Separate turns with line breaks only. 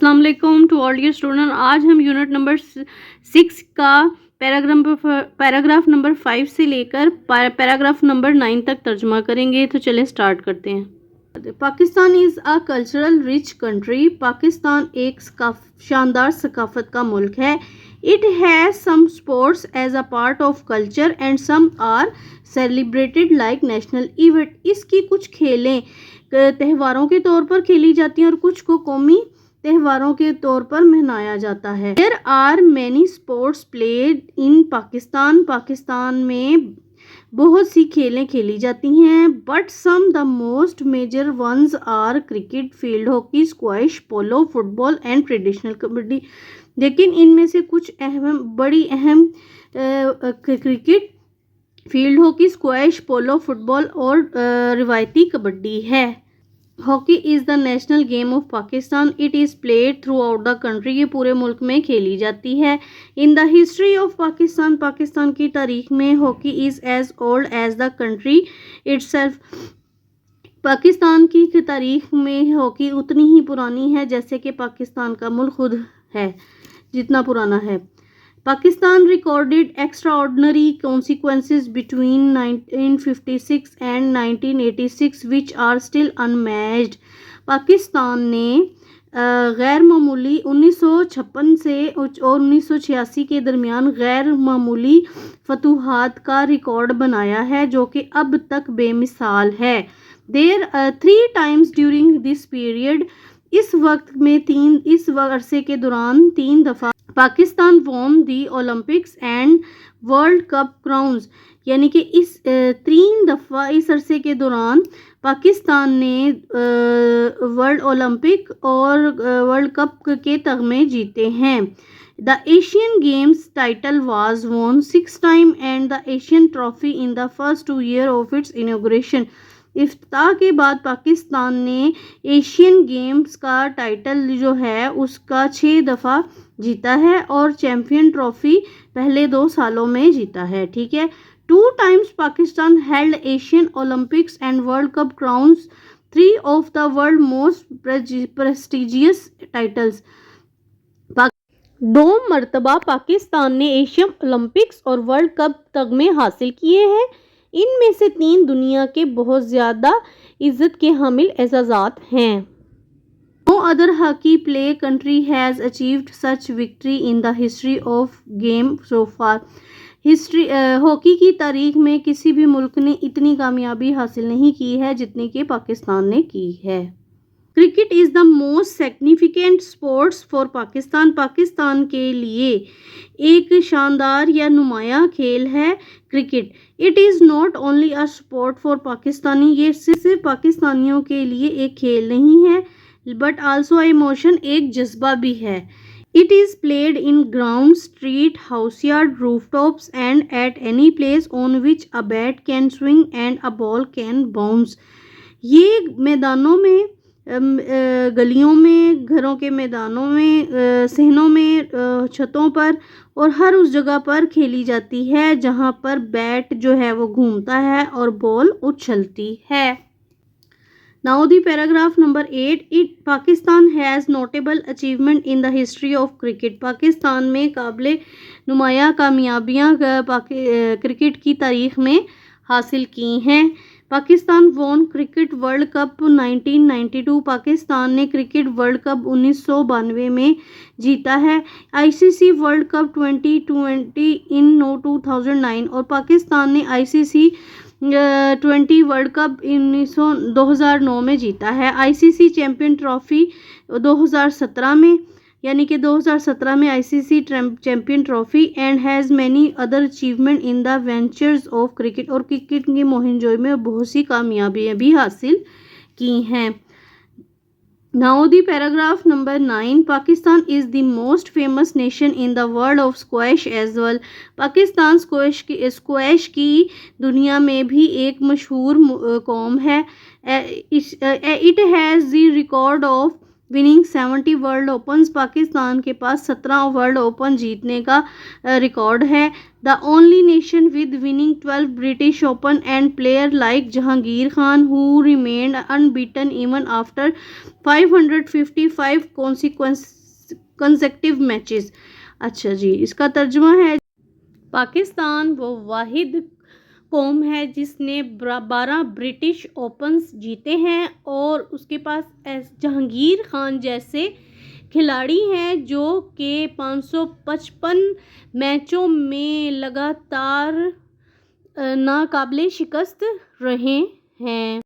अस्सलाम वालेकुम to all dear student. आज हम यूनिट नंबर 6 का पैराग्राफ नंबर 5 से लेकर पैराग्राफ नंबर 9 तक तर्जुमा करेंगे। तो चलें स्टार्ट करते हैं। Pakistan is a cultural rich country. Pakistan एक शानदार सकाफत का मुल्क है। It has some sports as a part of culture and some are celebrated like national event. इसकी कुछ खेलें त्योहारों के तौर पर खेली जाती हैं और कुछ को कौमी त्योहारों के तौर पर मनाया जाता है। There are many sports played in Pakistan. Pakistan में बहुत सी खेलें खेली जाती हैं। But some the most major ones are cricket, field hockey, squash, polo, football and traditional kabaddi. लेकिन इनमें से कुछ बड़ी अहम cricket, field hockey, squash, polo, football और रिवायती कबड्डी है। Hockey is the national game of Pakistan. It is played throughout the country. ये पूरे मुल्क में खेली जाती है। In the history of Pakistan, Pakistan की तारीख में hockey is as old as the country itself. Pakistan की तारीख में हॉकी उतनी ही पुरानी है जैसे कि पाकिस्तान का मुल्क खुद है, जितना पुराना है। Pakistan recorded extraordinary consequences between 1956 and 1986 which are still unmatched. Pakistan ने गैर मामूली 1956 से और 1986 के दरमियान गैर मामूली फतूहात का रिकॉर्ड बनाया है जो कि अब तक बेमिसाल है। There 3 times during this period, इस अरसे के दौरान 3 दफ़ा Pakistan won the Olympics and world cup crowns. यानी कि इस 3 दफ़ा इस अरसे के दौरान पाकिस्तान ने वर्ल्ड ओलंपिक और वर्ल्ड कप के तगमे जीते हैं। The Asian Games title was won 6 time and the Asian trophy in the first 2 year of its inauguration. इफ्तिताह के बाद पाकिस्तान ने एशियन गेम्स का टाइटल जो है उसका 6 दफ़ा जीता है और चैम्पियन ट्रॉफी पहले 2 सालों में जीता है। ठीक है। 2 times Pakistan held Asian Olympics and world cup crowns, 3 of the world most prestigious titles। 2 मरतबा पाकिस्तान ने एशियन ओलंपिक्स और वर्ल्ड कप तगमे हासिल किए हैं। इनमें से 3 दुनिया के बहुत ज़्यादा इज़्ज़त के हामिल एजाज़ात हैं। No other hockey play country has achieved such victory in the history of game so far। Hockey की तारीख में किसी भी मुल्क ने इतनी कामयाबी हासिल नहीं की है जितनी कि पाकिस्तान ने की है। Cricket is the most significant sports for Pakistan. Pakistan के लिए एक शानदार या नुमायाँ खेल है cricket. It is not only a sport for Pakistani. ये सिर्फ पाकिस्तानियों के लिए एक खेल नहीं है बट आल्सो इमोशन, एक जज्बा भी है। It is played in ground, street, house yard, rooftops and at any place on which a bat can swing and a ball can bounce. ये मैदानों में, गलियों में, घरों के मैदानों में, सहनों में, छतों पर और हर उस जगह पर खेली जाती है जहां पर बैट जो है वो घूमता है और बॉल उछलती है। Now the paragraph number 8, Pakistan has notable achievement in the history of cricket। Pakistan में काबिले नुमाया कामयाबियाँ क्रिकेट की तारीख में हासिल की हैं। Pakistan won cricket world cup 1992। Pakistan ने क्रिकेट वर्ल्ड कप 1992 में जीता है। आईसीसी वर्ल्ड कप 2020 इन 2009 और पाकिस्तान ने आईसीसी 20 वर्ल्ड कप 2009 में जीता है। आईसीसी चैम्पियन ट्रॉफी 2017 में, यानी कि 2017 में ICC champion trophy and has many other achievement in the ventures of cricket. और क्रिकेट की मुहिम में बहुत सी कामयाबियाँ भी हासिल की हैं। Now the paragraph number 9, Pakistan is the most famous nation in the world of squash as well। Pakistan squash की दुनिया में भी एक मशहूर कौम है। It has the record of winning 70 world opens, Pakistan کے پاس 17 ورلڈ اوپن جیتنے کا ریکارڈ ہے. The only nation with winning 12 British open and player like Jahangir Khan who remained unbeaten even after 555 consecutive matches. اچھا جی، اس کا ترجمہ ہے پاکستان وہ واحد قوم ہے جس نے 12 برٹش اوپنز جیتے ہیں اور اس کے پاس جہانگیر خان جیسے کھلاڑی ہیں جو کہ 555 میچوں میں لگاتار ناقابل شکست رہے ہیں.